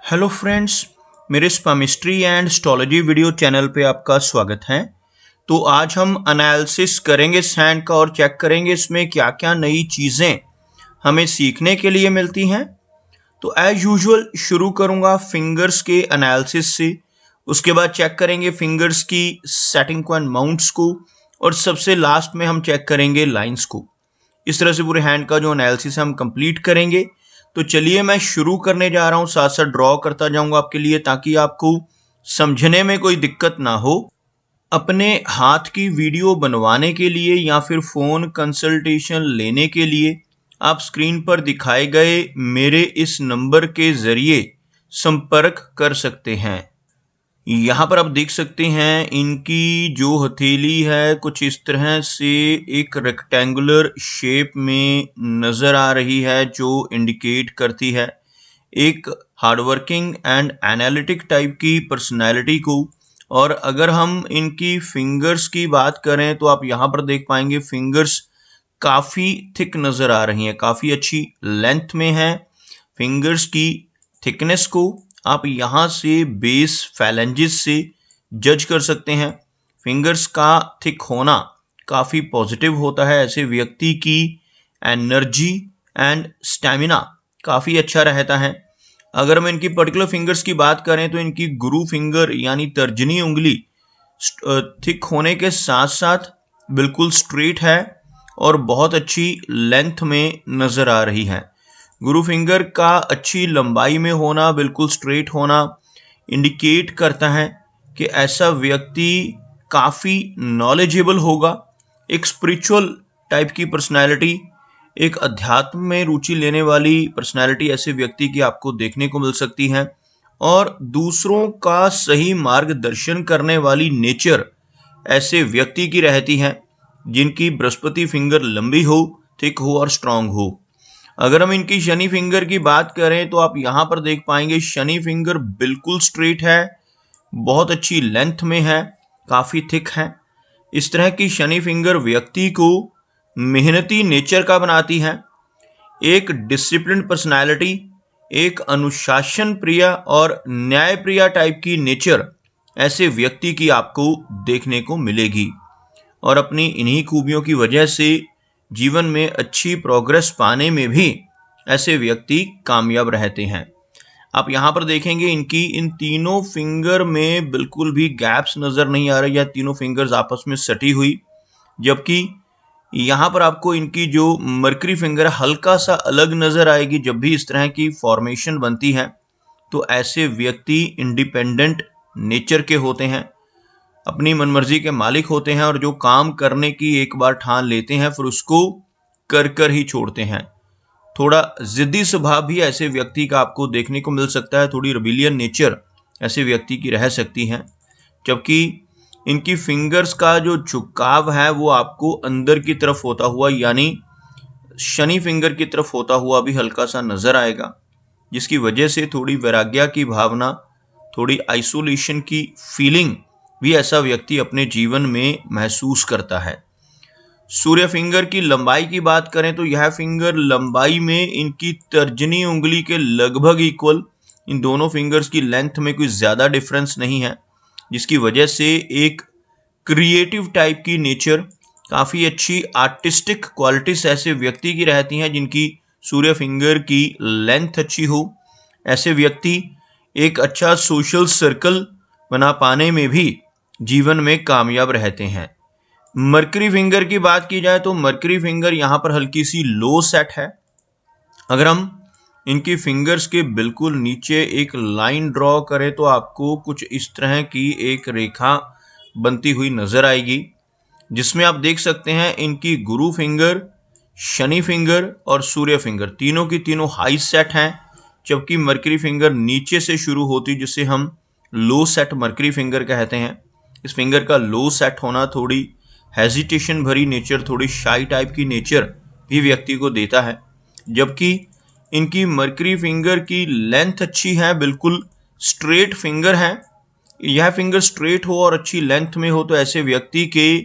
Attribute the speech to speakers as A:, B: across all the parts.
A: Hello friends, मेरे स्पामिस्ट्री and astrology video channel पे आपका स्वागत है। तो आज हम एनालिसिस करेंगे सैंड का और चेक करेंगे इसमें क्या क्या नई चीज़ें हमें सीखने के लिए मिलती हैं। तो एज यूजुअल शुरू करूंगा फिंगर्स के एनालिसिस से, उसके बाद चेक करेंगे फिंगर्स की सेटिंग को एंड माउंट्स को, और सबसे लास्ट में हम चेक करेंगे लाइंस को। इस तरह से पूरे हैंड का जो एनालिसिस हम कंप्लीट करेंगे। तो चलिए मैं शुरू करने जा रहा हूं, साथ साथ ड्रॉ करता जाऊंगा आपके लिए ताकि आपको समझने में कोई दिक्कत ना हो। अपने हाथ की वीडियो बनवाने के लिए या फिर फ़ोन कंसल्टेशन लेने के लिए आप स्क्रीन पर दिखाए गए मेरे इस नंबर के ज़रिए संपर्क कर सकते हैं। यहाँ पर आप देख सकते हैं इनकी जो हथेली है कुछ इस तरह से एक रेक्टेंगुलर शेप में नज़र आ रही है, जो इंडिकेट करती है एक हार्डवर्किंग एंड एनालिटिक टाइप की पर्सनैलिटी को। और अगर हम इनकी फिंगर्स की बात करें तो आप यहाँ पर देख पाएंगे फिंगर्स काफ़ी थिक नज़र आ रही हैं, काफ़ी अच्छी लेंथ में है। फिंगर्स की थिकनेस को आप यहाँ से बेस फैलेंजेस से जज कर सकते हैं। फिंगर्स का थिक होना काफ़ी पॉजिटिव होता है, ऐसे व्यक्ति की एनर्जी एंड स्टैमिना काफ़ी अच्छा रहता है। अगर हम इनकी पर्टिकुलर फिंगर्स की बात करें तो इनकी गुरु फिंगर यानी तर्जनी उंगली थिक होने के साथ साथ बिल्कुल स्ट्रेट है और बहुत अच्छी लेंथ में नज़र आ रही है। गुरु फिंगर का अच्छी लंबाई में होना, बिल्कुल स्ट्रेट होना इंडिकेट करता है कि ऐसा व्यक्ति काफ़ी नॉलेजेबल होगा। एक स्पिरिचुअल टाइप की पर्सनैलिटी, एक अध्यात्म में रुचि लेने वाली पर्सनैलिटी ऐसे व्यक्ति की आपको देखने को मिल सकती है। और दूसरों का सही मार्गदर्शन करने वाली नेचर ऐसे व्यक्ति की रहती है जिनकी बृहस्पति फिंगर लंबी हो, थिक हो और स्ट्रांग हो। अगर हम इनकी शनि फिंगर की बात करें तो आप यहाँ पर देख पाएंगे शनि फिंगर बिल्कुल स्ट्रेट है, बहुत अच्छी लेंथ में है, काफ़ी थिक है। इस तरह की शनि फिंगर व्यक्ति को मेहनती नेचर का बनाती है, एक डिसिप्लिन पर्सनालिटी, एक अनुशासन प्रिय और न्याय प्रिय टाइप की नेचर ऐसे व्यक्ति की आपको देखने को मिलेगी। और अपनी इन्हीं खूबियों की वजह से जीवन में अच्छी प्रोग्रेस पाने में भी ऐसे व्यक्ति कामयाब रहते हैं। आप यहाँ पर देखेंगे इनकी इन तीनों फिंगर में बिल्कुल भी गैप्स नज़र नहीं आ रही है, तीनों फिंगर्स आपस में सटी हुई। जबकि यहाँ पर आपको इनकी जो मरकरी फिंगर हल्का सा अलग नज़र आएगी। जब भी इस तरह की फॉर्मेशन बनती है तो ऐसे व्यक्ति इंडिपेंडेंट नेचर के होते हैं, अपनी मनमर्जी के मालिक होते हैं और जो काम करने की एक बार ठान लेते हैं फिर उसको कर कर ही छोड़ते हैं। थोड़ा जिद्दी स्वभाव भी ऐसे व्यक्ति का आपको देखने को मिल सकता है, थोड़ी रिबेलियन नेचर ऐसे व्यक्ति की रह सकती है। जबकि इनकी फिंगर्स का जो झुकाव है वो आपको अंदर की तरफ होता हुआ यानी शनि फिंगर की तरफ होता हुआ भी हल्का सा नज़र आएगा, जिसकी वजह से थोड़ी वैराग्य की भावना, थोड़ी आइसोलेशन की फीलिंग भी ऐसा व्यक्ति अपने जीवन में महसूस करता है। सूर्य फिंगर की लंबाई की बात करें तो यह फिंगर लंबाई में इनकी तर्जनी उंगली के लगभग इक्वल, इन दोनों फिंगर्स की लेंथ में कोई ज़्यादा डिफरेंस नहीं है, जिसकी वजह से एक क्रिएटिव टाइप की नेचर, काफ़ी अच्छी आर्टिस्टिक क्वालिटीज ऐसे व्यक्ति की रहती हैं जिनकी सूर्य फिंगर की लेंथ अच्छी हो। ऐसे व्यक्ति एक अच्छा सोशल सर्कल बना पाने में भी जीवन में कामयाब रहते हैं। मरकरी फिंगर की बात की जाए तो मरकरी फिंगर यहाँ पर हल्की सी लो सेट है। अगर हम इनकी फिंगर्स के बिल्कुल नीचे एक लाइन ड्रॉ करें तो आपको कुछ इस तरह की एक रेखा बनती हुई नजर आएगी, जिसमें आप देख सकते हैं इनकी गुरु फिंगर, शनि फिंगर और सूर्य फिंगर तीनों की तीनों हाई सेट हैं, जबकि मरकरी फिंगर नीचे से शुरू होती जिसे हम लो सेट मरकरी फिंगर कहते हैं। इस फिंगर का लो सेट होना थोड़ी हेजिटेशन भरी नेचर, थोड़ी शाई टाइप की नेचर भी व्यक्ति को देता है। जबकि इनकी मरकरी फिंगर की लेंथ अच्छी है, बिल्कुल स्ट्रेट फिंगर है। यह फिंगर स्ट्रेट हो और अच्छी लेंथ में हो तो ऐसे व्यक्ति के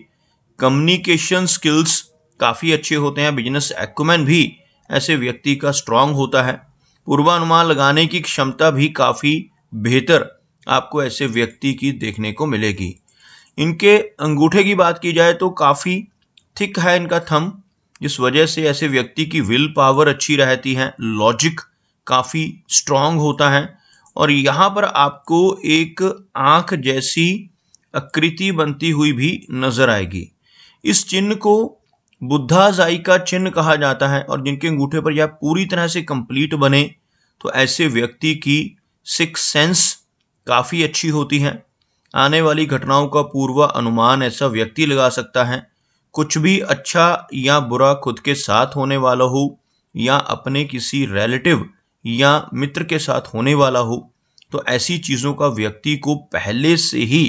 A: कम्युनिकेशन स्किल्स काफ़ी अच्छे होते हैं, बिजनेस एक्यूमेन भी ऐसे व्यक्ति का स्ट्रांग होता है। पूर्वानुमान लगाने की क्षमता भी काफ़ी बेहतर आपको ऐसे व्यक्ति की देखने को मिलेगी। इनके अंगूठे की बात की जाए तो काफ़ी थिक है इनका थंब, जिस वजह से ऐसे व्यक्ति की विल पावर अच्छी रहती है, लॉजिक काफ़ी स्ट्रांग होता है और यहाँ पर आपको एक आँख जैसी आकृति बनती हुई भी नजर आएगी। इस चिन्ह को बुद्धाजाई का चिन्ह कहा जाता है और जिनके अंगूठे पर यह पूरी तरह से कंप्लीट बने तो ऐसे व्यक्ति की सिक्स सेंस काफ़ी अच्छी होती है। आने वाली घटनाओं का पूर्व अनुमान ऐसा व्यक्ति लगा सकता है। कुछ भी अच्छा या बुरा खुद के साथ होने वाला हो या अपने किसी रिलेटिव या मित्र के साथ होने वाला हो तो ऐसी चीज़ों का व्यक्ति को पहले से ही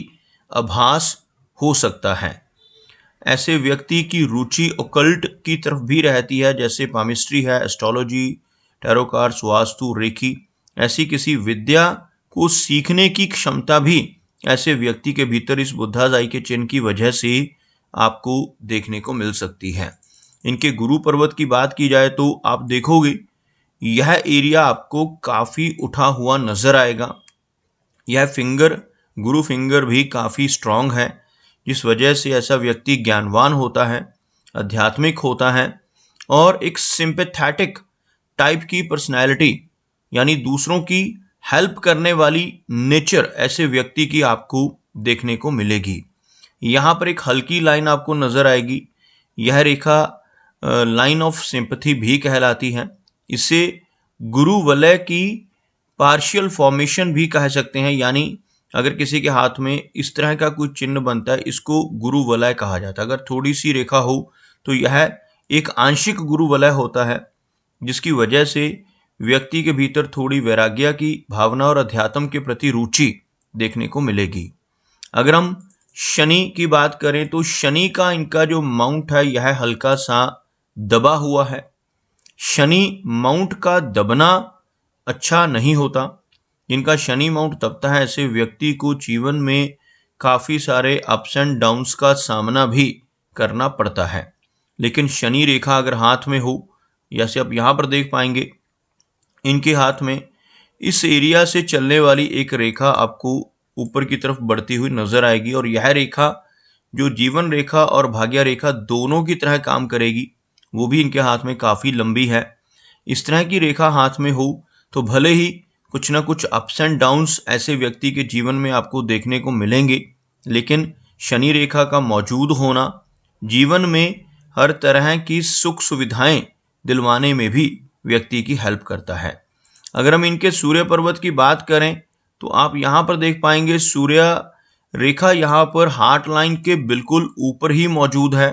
A: आभास हो सकता है। ऐसे व्यक्ति की रुचि ओकल्ट की तरफ भी रहती है, जैसे पामिस्ट्री है, astrology, tarot cards, vastu, reiki. ऐसी किसी विद्या को सीखने की क्षमता भी ऐसे व्यक्ति के भीतर इस बुद्धाजाई के चिन्ह की वजह से आपको देखने को मिल सकती है। इनके गुरु पर्वत की बात की जाए तो आप देखोगे यह एरिया आपको काफ़ी उठा हुआ नजर आएगा। यह फिंगर, गुरु फिंगर भी काफ़ी स्ट्रांग है, जिस वजह से ऐसा व्यक्ति ज्ञानवान होता है, आध्यात्मिक होता है और एक सिंपैथेटिक टाइप की पर्सनैलिटी यानी दूसरों की हेल्प करने वाली नेचर ऐसे व्यक्ति की आपको देखने को मिलेगी। यहाँ पर एक हल्की लाइन आपको नजर आएगी। यह रेखा लाइन ऑफ सिंपैथी भी कहलाती है। इसे गुरु वलय की पार्शियल फॉर्मेशन भी कह सकते हैं, यानी अगर किसी के हाथ में इस तरह का कोई चिन्ह बनता है इसको गुरु वलय कहा जाता है। अगर थोड़ी सी रेखा हो तो यह एक आंशिक गुरु वलय होता है, जिसकी वजह से व्यक्ति के भीतर थोड़ी वैराग्य की भावना और अध्यात्म के प्रति रुचि देखने को मिलेगी। अगर हम शनि की बात करें तो शनि का इनका जो माउंट है यह हल्का सा दबा हुआ है। शनि माउंट का दबना अच्छा नहीं होता। इनका शनि माउंट दबता है ऐसे व्यक्ति को जीवन में काफ़ी सारे अप्स एंड डाउन्स का सामना भी करना पड़ता है। लेकिन शनि रेखा अगर हाथ में हो, जैसे आप यहाँ पर देख पाएंगे इनके हाथ में इस एरिया से चलने वाली एक रेखा आपको ऊपर की तरफ बढ़ती हुई नजर आएगी और यह रेखा जो जीवन रेखा और भाग्य रेखा दोनों की तरह काम करेगी, वो भी इनके हाथ में काफ़ी लंबी है। इस तरह की रेखा हाथ में हो तो भले ही कुछ ना कुछ अप्स एंड डाउन्स ऐसे व्यक्ति के जीवन में आपको देखने को मिलेंगे, लेकिन शनि रेखा का मौजूद होना जीवन में हर तरह की सुख सुविधाएं दिलवाने में भी व्यक्ति की हेल्प करता है। अगर हम इनके सूर्य पर्वत की बात करें तो आप यहाँ पर देख पाएंगे सूर्य रेखा यहाँ पर हार्ट लाइन के बिल्कुल ऊपर ही मौजूद है।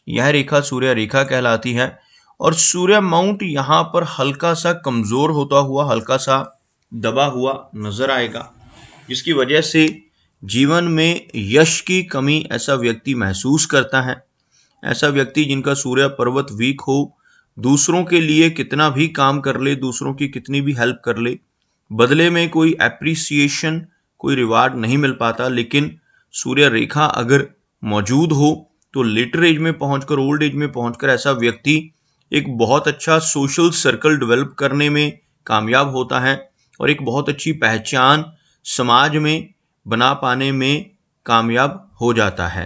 A: यह रेखा सूर्य रेखा कहलाती है और सूर्य माउंट यहाँ पर हल्का सा कमज़ोर होता हुआ, हल्का सा दबा हुआ नजर आएगा, जिसकी वजह से जीवन में यश की कमी ऐसा व्यक्ति महसूस करता है। ऐसा व्यक्ति जिनका सूर्य पर्वत वीक हो, दूसरों के लिए कितना भी काम कर ले, दूसरों की कितनी भी हेल्प कर ले, बदले में कोई एप्रिसिएशन, कोई रिवार्ड नहीं मिल पाता। लेकिन सूर्य रेखा अगर मौजूद हो तो लेटर एज में पहुंचकर, ओल्ड एज में पहुंचकर ऐसा व्यक्ति एक बहुत अच्छा सोशल सर्कल डेवलप करने में कामयाब होता है और एक बहुत अच्छी पहचान समाज में बना पाने में कामयाब हो जाता है।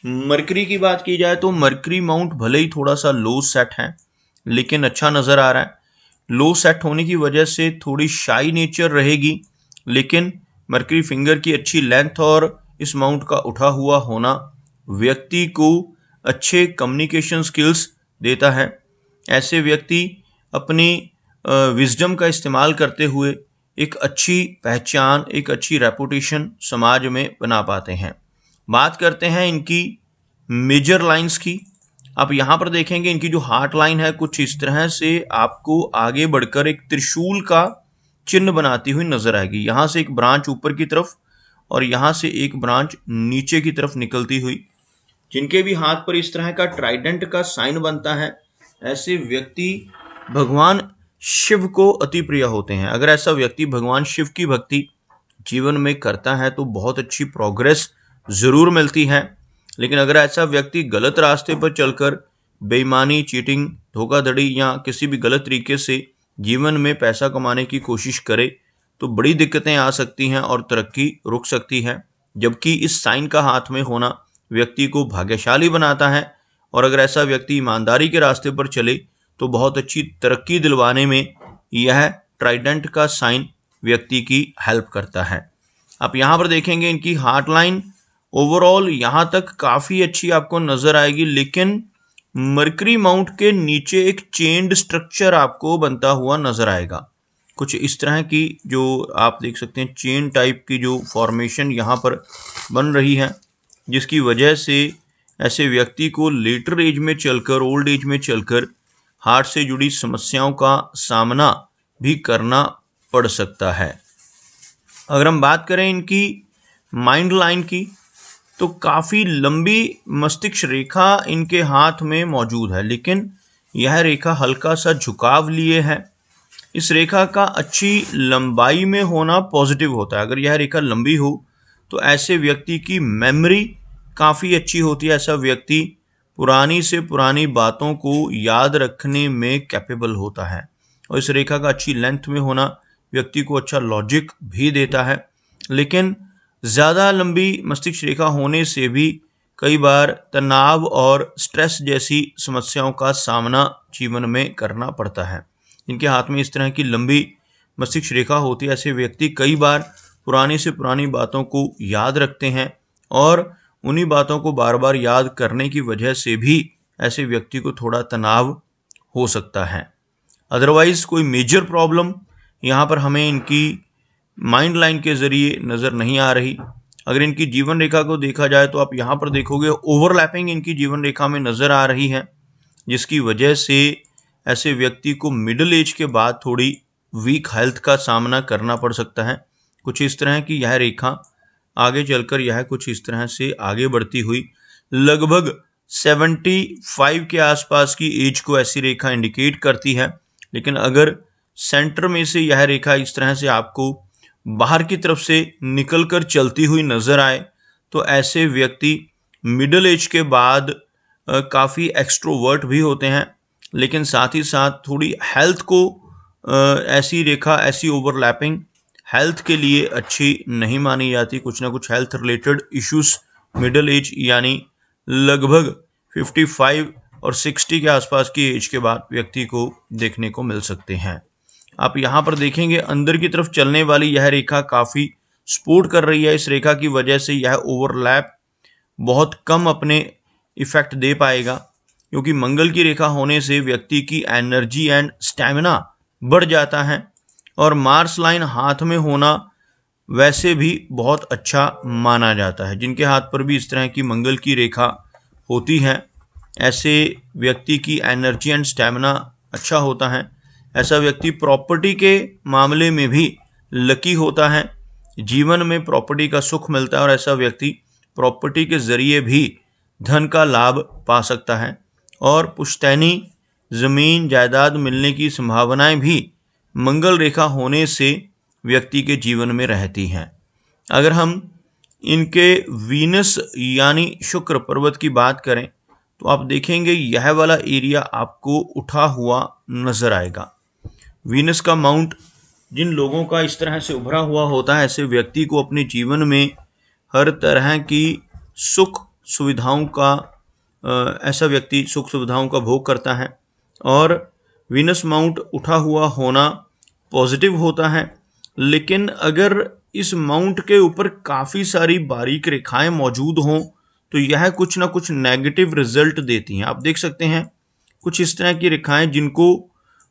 A: मरकरी की बात की जाए तो मरकरी माउंट भले ही थोड़ा सा लो सेट है, लेकिन अच्छा नज़र आ रहा है। लो सेट होने की वजह से थोड़ी शाई नेचर रहेगी, लेकिन मरकरी फिंगर की अच्छी लेंथ और इस माउंट का उठा हुआ होना व्यक्ति को अच्छे कम्युनिकेशन स्किल्स देता है। ऐसे व्यक्ति अपनी विजडम का इस्तेमाल करते हुए एक अच्छी पहचान, एक अच्छी रेपुटेशन समाज में बना पाते हैं। बात करते हैं इनकी मेजर लाइंस की। आप यहाँ पर देखेंगे इनकी जो हार्ट लाइन है कुछ इस तरह से आपको आगे बढ़कर एक त्रिशूल का चिन्ह बनाती हुई नजर आएगी। यहाँ से एक ब्रांच ऊपर की तरफ और यहाँ से एक ब्रांच नीचे की तरफ निकलती हुई। जिनके भी हाथ पर इस तरह का ट्राइडेंट का साइन बनता है, ऐसे व्यक्ति भगवान शिव को अति प्रिय होते हैं। अगर ऐसा व्यक्ति भगवान शिव की भक्ति जीवन में करता है तो बहुत अच्छी प्रोग्रेस जरूर मिलती है। लेकिन अगर ऐसा व्यक्ति गलत रास्ते पर चलकर बेईमानी, चीटिंग, धोखाधड़ी या किसी भी गलत तरीके से जीवन में पैसा कमाने की कोशिश करे तो बड़ी दिक्कतें आ सकती हैं और तरक्की रुक सकती है। जबकि इस साइन का हाथ में होना व्यक्ति को भाग्यशाली बनाता है, और अगर ऐसा व्यक्ति ईमानदारी के रास्ते पर चले तो बहुत अच्छी तरक्की दिलवाने में यह ट्राइडेंट का साइन व्यक्ति की हेल्प करता है। आप यहाँ पर देखेंगे इनकी हार्ट लाइन ओवरऑल यहाँ तक काफ़ी अच्छी आपको नज़र आएगी, लेकिन मरकरी माउंट के नीचे एक चेन्ड स्ट्रक्चर आपको बनता हुआ नज़र आएगा। कुछ इस तरह की जो आप देख सकते हैं चेन टाइप की जो फॉर्मेशन यहाँ पर बन रही है, जिसकी वजह से ऐसे व्यक्ति को लेटर एज में चलकर, ओल्ड एज में चलकर हार्ट से जुड़ी समस्याओं का सामना भी करना पड़ सकता है। अगर हम बात करें इनकी माइंड लाइन की, तो काफ़ी लंबी मस्तिष्क रेखा इनके हाथ में मौजूद है, लेकिन यह रेखा हल्का सा झुकाव लिए है। इस रेखा का अच्छी लंबाई में होना पॉजिटिव होता है। अगर यह रेखा लंबी हो तो ऐसे व्यक्ति की मेमोरी काफ़ी अच्छी होती है। ऐसा व्यक्ति पुरानी से पुरानी बातों को याद रखने में कैपेबल होता है, और इस रेखा का अच्छी लेंथ में होना व्यक्ति को अच्छा लॉजिक भी देता है। लेकिन ज़्यादा लंबी मस्तिष्क रेखा होने से भी कई बार तनाव और स्ट्रेस जैसी समस्याओं का सामना जीवन में करना पड़ता है। इनके हाथ में इस तरह की लंबी मस्तिष्क रेखा होती है। ऐसे व्यक्ति कई बार पुरानी से पुरानी बातों को याद रखते हैं, और उन्हीं बातों को बार बार याद करने की वजह से भी ऐसे व्यक्ति को थोड़ा तनाव हो सकता है। अदरवाइज़ कोई मेजर प्रॉब्लम यहाँ पर हमें इनकी माइंड लाइन के ज़रिए नज़र नहीं आ रही। अगर इनकी जीवन रेखा को देखा जाए तो आप यहाँ पर देखोगे ओवरलैपिंग इनकी जीवन रेखा में नज़र आ रही है, जिसकी वजह से ऐसे व्यक्ति को मिडिल एज के बाद थोड़ी वीक हेल्थ का सामना करना पड़ सकता है। कुछ इस तरह की यह रेखा आगे चलकर यह कुछ इस तरह से आगे बढ़ती हुई लगभग 75 के आसपास की एज को ऐसी रेखा इंडिकेट करती है। लेकिन अगर सेंटर में से यह रेखा इस तरह से आपको बाहर की तरफ से निकलकर चलती हुई नज़र आए तो ऐसे व्यक्ति मिडिल एज के बाद काफ़ी एक्सट्रोवर्ट भी होते हैं, लेकिन साथ ही साथ थोड़ी हेल्थ को ऐसी रेखा, ऐसी ओवरलैपिंग हेल्थ के लिए अच्छी नहीं मानी जाती। कुछ ना कुछ health related issues middle age यानी लगभग 55 और 60 के आसपास की एज के बाद व्यक्ति को देखने को मिल सकते हैं। आप यहाँ पर देखेंगे अंदर की तरफ चलने वाली यह रेखा काफ़ी सपोर्ट कर रही है। इस रेखा की वजह से यह ओवरलैप बहुत कम अपने इफ़ेक्ट दे पाएगा, क्योंकि मंगल की रेखा होने से व्यक्ति की एनर्जी एंड स्टैमिना बढ़ जाता है, और मार्स लाइन हाथ में होना वैसे भी बहुत अच्छा माना जाता है। जिनके हाथ पर भी इस तरह की मंगल की रेखा होती है, ऐसे व्यक्ति की एनर्जी एंड स्टैमिना अच्छा होता है। ऐसा व्यक्ति प्रॉपर्टी के मामले में भी लकी होता है, जीवन में प्रॉपर्टी का सुख मिलता है, और ऐसा व्यक्ति प्रॉपर्टी के ज़रिए भी धन का लाभ पा सकता है, और पुश्तैनी ज़मीन जायदाद मिलने की संभावनाएं भी मंगल रेखा होने से व्यक्ति के जीवन में रहती हैं। अगर हम इनके वीनस यानी शुक्र पर्वत की बात करें तो आप देखेंगे यह वाला एरिया आपको उठा हुआ नज़र आएगा। वीनस का माउंट जिन लोगों का इस तरह से उभरा हुआ होता है, ऐसे व्यक्ति को अपने जीवन में हर तरह की सुख सुविधाओं का ऐसा व्यक्ति सुख सुविधाओं का भोग करता है, और वीनस माउंट उठा हुआ होना पॉजिटिव होता है। लेकिन अगर इस माउंट के ऊपर काफ़ी सारी बारीक रेखाएं मौजूद हों तो यह कुछ ना कुछ नेगेटिव रिजल्ट देती हैं। आप देख सकते हैं कुछ इस तरह की रेखाएं जिनको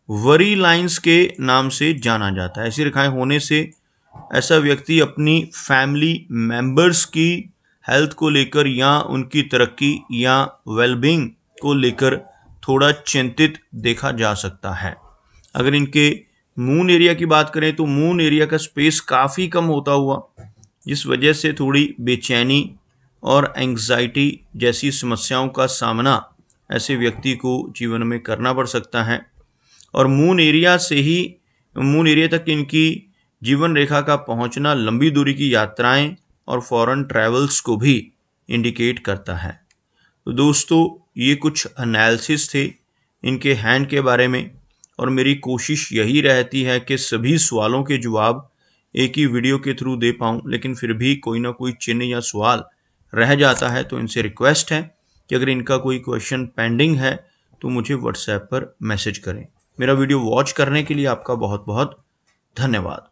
A: वरी लाइंस के नाम से जाना जाता है। ऐसी रेखाएं होने से ऐसा व्यक्ति अपनी फैमिली मेंबर्स की हेल्थ को लेकर या उनकी तरक्की या वेलबींग को लेकर थोड़ा चिंतित देखा जा सकता है। अगर इनके मून एरिया की बात करें तो मून एरिया का स्पेस काफ़ी कम होता हुआ, जिस वजह से थोड़ी बेचैनी और एंग्जाइटी जैसी समस्याओं का सामना ऐसे व्यक्ति को जीवन में करना पड़ सकता है। और मून एरिया तक इनकी जीवन रेखा का पहुंचना लंबी दूरी की यात्राएं और फॉरेन ट्रैवल्स को भी इंडिकेट करता है। तो दोस्तों, ये कुछ एनालिसिस थे इनके हैंड के बारे में, और मेरी कोशिश यही रहती है कि सभी सवालों के जवाब एक ही वीडियो के थ्रू दे पाऊँ, लेकिन फिर भी कोई ना कोई चिन्ह या सवाल रह जाता है। तो इनसे रिक्वेस्ट है कि अगर इनका कोई क्वेश्चन पेंडिंग है तो मुझे व्हाट्सएप पर मैसेज करें। मेरा वीडियो वॉच करने के लिए आपका बहुत बहुत धन्यवाद।